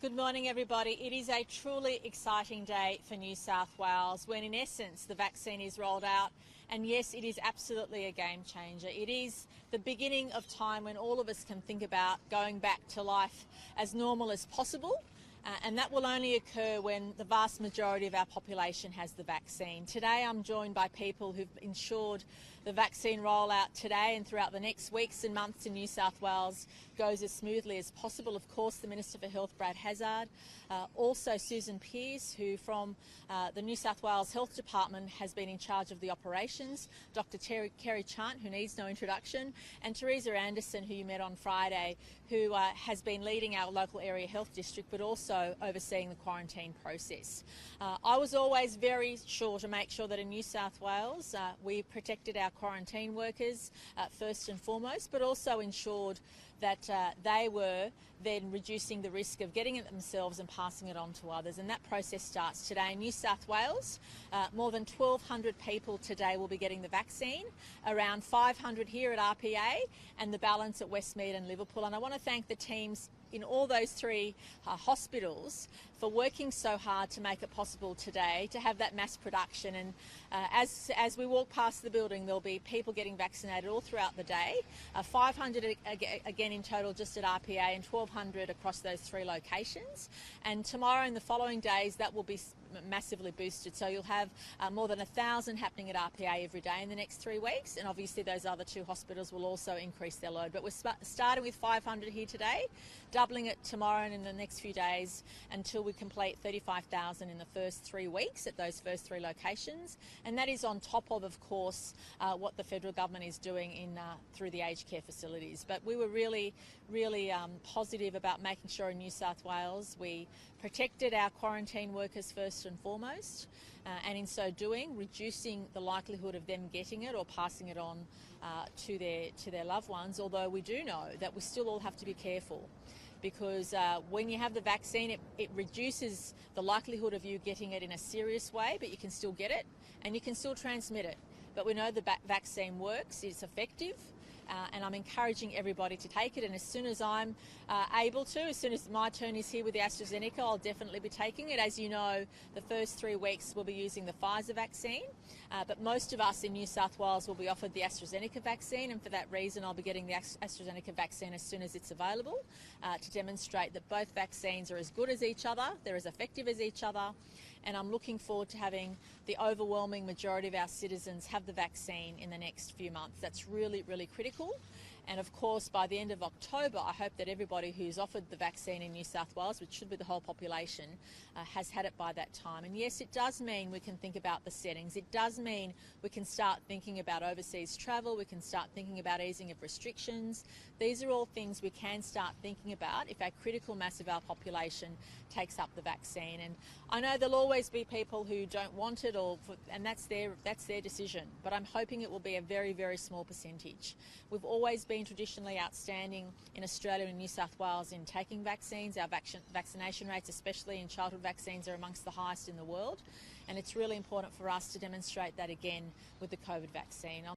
Good morning, everybody. It is a truly exciting day for New South Wales when, in essence, the vaccine is rolled out. And yes, it is absolutely a game changer. It is the beginning of time when all of us can think about going back to life as normal as possible. And that will only occur when the vast majority of our population has the vaccine. Today I'm joined by people who've ensured the vaccine rollout today and throughout the next weeks and months in New South Wales goes as smoothly as possible. Of course, the Minister for Health, Brad Hazzard, also Susan Pearce, who from the New South Wales Health Department has been in charge of the operations, Dr. Kerry Chant, who needs no introduction, and Teresa Anderson, who you met on Friday, who has been leading our local area health district but also overseeing the quarantine process. I was always very sure to make sure that in New South Wales we protected our quarantine workers first and foremost, but also ensured that they were then reducing the risk of getting it themselves and passing it on to others. And that process starts today in New South Wales. More than 1,200 people today will be getting the vaccine, around 500 here at RPA and the balance at Westmead and Liverpool. And I want to thank the teams in all those three hospitals for working so hard to make it possible today to have that mass production. And as we walk past the building, there'll be people getting vaccinated all throughout the day. 500 again in total just at RPA and 1,200 across those three locations. And tomorrow and the following days that will be massively boosted. So you'll have more than 1,000 happening at RPA every day in the next 3 weeks. And obviously those other two hospitals will also increase their load. But we're starting with 500 here today, doubling it tomorrow and in the next few days until we complete 35,000 in the first 3 weeks at those first three locations. And that is on top of course, what the federal government is doing through the aged care facilities. But we were really positive about making sure in New South Wales we protected our quarantine workers first and foremost, and in so doing reducing the likelihood of them getting it or passing it on to their loved ones, although we do know that we still all have to be careful because when you have the vaccine it reduces the likelihood of you getting it in a serious way, but you can still get it and you can still transmit it. But we know the vaccine works, it's effective, and I'm encouraging everybody to take it. And as soon as I'm able to, as soon as my turn is here with the AstraZeneca, I'll definitely be taking it. As you know, the first 3 weeks we'll be using the Pfizer vaccine, but most of us in New South Wales will be offered the AstraZeneca vaccine, and for that reason I'll be getting the AstraZeneca vaccine as soon as it's available to demonstrate that both vaccines are as good as each other, they're as effective as each other, and I'm looking forward to having the overwhelming majority of our citizens have the vaccine in the next few months. That's really critical. And of course, by the end of October, I hope that everybody who's offered the vaccine in New South Wales, which should be the whole population, has had it by that time. And yes, it does mean we can think about the settings. It does mean we can start thinking about overseas travel. We can start thinking about easing of restrictions. These are all things we can start thinking about if a critical mass of our population takes up the vaccine. And I know there'll always be people who don't want it, and that's their decision. But I'm hoping it will be a very small percentage. We've always been traditionally outstanding in Australia and New South Wales in taking vaccines. Our vaccination rates, especially in childhood vaccines, are amongst the highest in the world. And it's really important for us to demonstrate that again with the COVID vaccine.